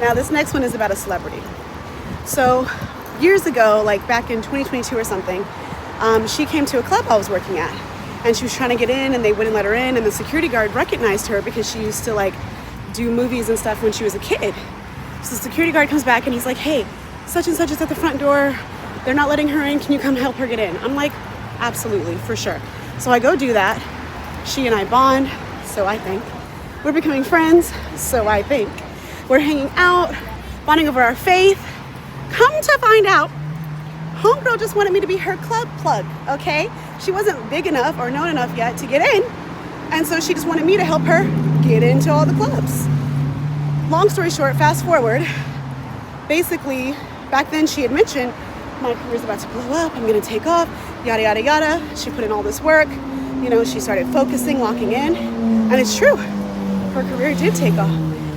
Now this next one is about a celebrity. So years ago, like back in 2022 or something, she came to a club I was working at, and she was trying to get in and they wouldn't let her in, and the security guard recognized her because she used to like do movies and stuff when she was a kid. So the security guard comes back and he's like, hey, such and such is at the front door. They're not letting her in. Can you come help her get in? I'm like, absolutely, for sure. So I go do that. She and I bond, so I think. We're becoming friends, so I think. We're hanging out, bonding over our faith. Come to find out, homegirl just wanted me to be her club plug, okay? She wasn't big enough or known enough yet to get in, and so she just wanted me to help her get into all the clubs. Long story short, fast forward, basically, back then she had mentioned, my career's about to blow up, I'm gonna take off, yada, yada, yada. She put in all this work, you know, she started focusing, locking in, and it's true, her career did take off.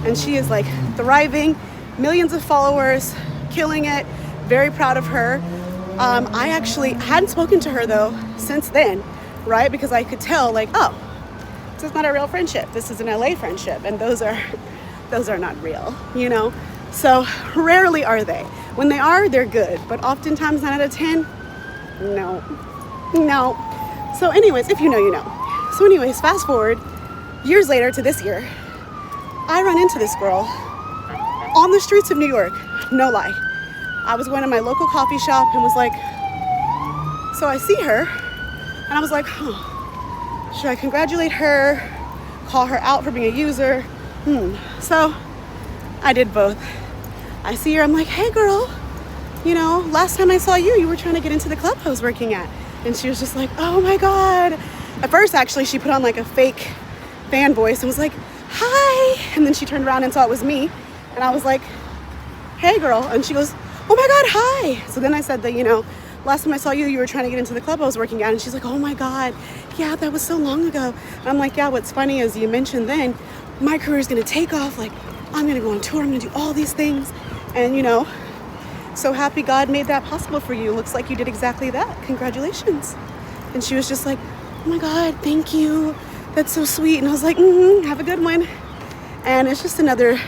And she is like thriving, millions of followers, killing it, very proud of her. I actually hadn't spoken to her though since then, right? Because I could tell like, oh, this is not a real friendship. This is an LA friendship, and those are not real, you know? So rarely are they. When they are, they're good, but oftentimes 9 out of 10, no. So anyways, if you know, you know. So anyways, fast forward years later to this year, I run into this girl on the streets of New York, no lie. I was going to my local coffee shop and was like, so I see her and I was like, should I congratulate her, call her out for being a user? So I did both. I see her, I'm like, hey girl, you know, last time I saw you, you were trying to get into the club I was working at. And she was just like, oh my God. At first, actually, she put on like a fake fan voice and was like, hi. And then she turned around and saw it was me. And I was like, hey girl. And she goes, oh my God, hi. So then I said that, you know, last time I saw you, you were trying to get into the club I was working at. And she's like, oh my God, yeah, that was so long ago. And I'm like, yeah, what's funny is you mentioned then, my career is gonna take off. Like, I'm gonna go on tour, I'm gonna do all these things. And you know, so happy God made that possible for you. Looks like you did exactly that. Congratulations. And she was just like, oh my God, thank you. That's so sweet. And I was like, have a good one. And it's just another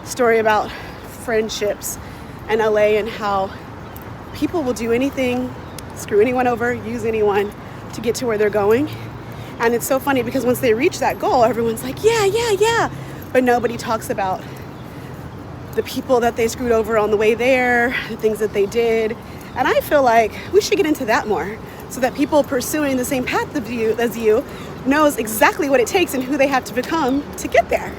story about friendships and LA and how people will do anything, screw anyone over, use anyone to get to where they're going. And it's so funny because once they reach that goal, everyone's like, yeah. But nobody talks about the people that they screwed over on the way there, the things that they did. And I feel like we should get into that more so that people pursuing the same path as you knows exactly what it takes and who they have to become to get there.